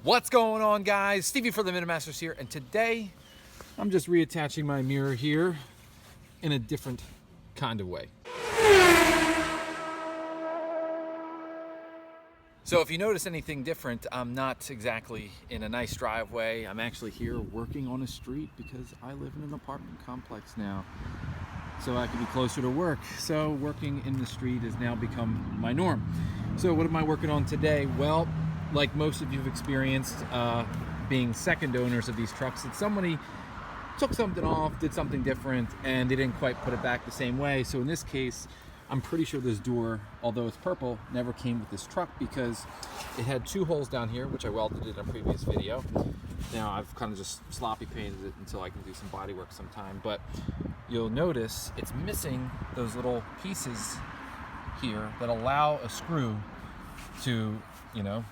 What's going on, guys? Stevie for the Minute Masters here, and today I'm just reattaching my mirror here in a different kind of way. So if you notice anything different, I'm not exactly in a nice driveway. I'm actually here working on a street because I live in an apartment complex now, so I can be closer to work. So working in the street has now become my norm. So what am I working on today? Well, like most of you have experienced being second owners of these trucks, that somebody took something off, did something different, and they didn't quite put it back the same way. So in this case, I'm pretty sure this door, although it's purple, never came with this truck because it had two holes down here, which I welded in a previous video. Now I've kind of just sloppy painted it until I can do some body work sometime, but you'll notice it's missing those little pieces here that allow a screw to,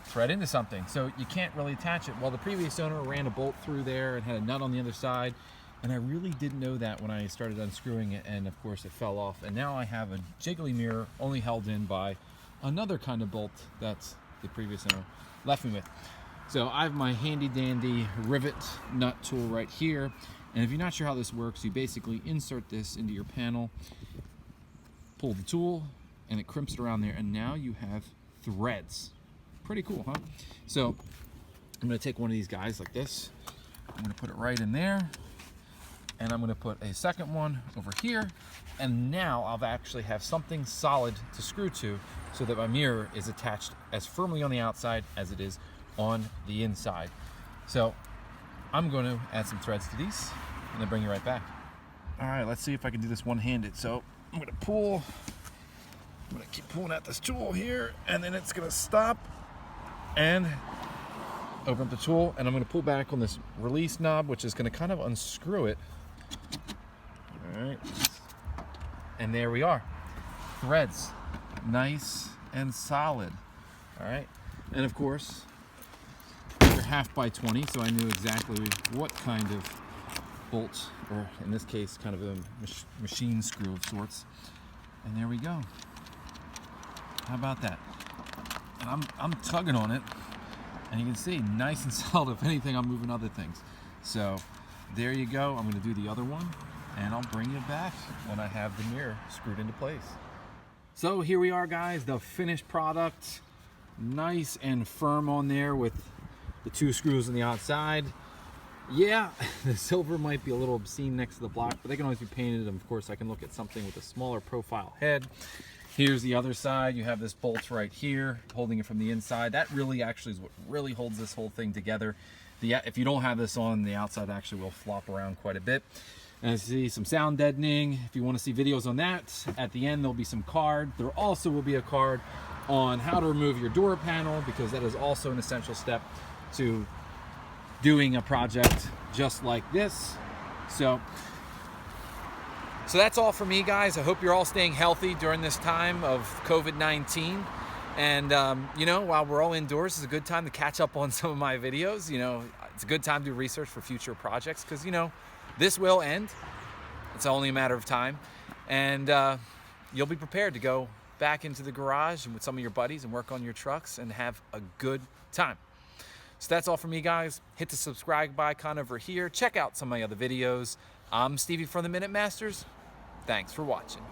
thread into something. So you can't really attach it. Well, the previous owner ran a bolt through there and had a nut on the other side, and I really didn't know that when I started unscrewing it, and of course it fell off. And now I have a jiggly mirror only held in by another kind of bolt that's the previous owner left me with. So I have my handy dandy Rivet nut tool right here, and if you're not sure how this works, you basically insert this into your panel, pull the tool, and it crimps it around there, and now you have threads. Pretty cool, huh? So I'm going to take one of these guys like this. I'm going to put it right in there, and I'm going to put a second one over here, and now I'll actually have something solid to screw to so that my mirror is attached as firmly on the outside as it is on the inside. So I'm going to add some threads to these and then bring you right back. All right, let's see if I can do this one-handed. So I'm going to keep pulling at this tool here, and then it's going to stop and open up the tool, and I'm going to pull back on this release knob, which is going to kind of unscrew it. All right, and there we are. Threads, nice and solid. All right, and of course, they're 1/2x20, so I knew exactly what kind of bolt, or in this case, kind of a machine screw of sorts. And there we go. How about that? And I'm tugging on it, and you can see nice and solid. If anything, I'm moving other things. So there you go. I'm going to do the other one, and I'll bring you back when I have the mirror screwed into place. So here we are, guys, the finished product. Nice and firm on there with the two screws on the outside. Yeah, the silver might be a little obscene next to the black, but they can always be painted. And of course, I can look at something with a smaller profile head. Here's the other side. You have this bolt right here holding it from the inside. That really actually is what really holds this whole thing together. If you don't have this on, the outside actually will flop around quite a bit. And I see some sound deadening. If you want to see videos on that, at the end there'll be some card. There also will be a card on how to remove your door panel, because that is also an essential step to doing a project just like this. So that's all for me, guys. I hope you're all staying healthy during this time of COVID-19. And, while we're all indoors, it's a good time to catch up on some of my videos. It's a good time to do research for future projects because, this will end. It's only a matter of time. And you'll be prepared to go back into the garage and with some of your buddies and work on your trucks and have a good time. So that's all for me, guys. Hit the subscribe icon over here. Check out some of my other videos. I'm Stevie from the Minute Masters. Thanks for watching.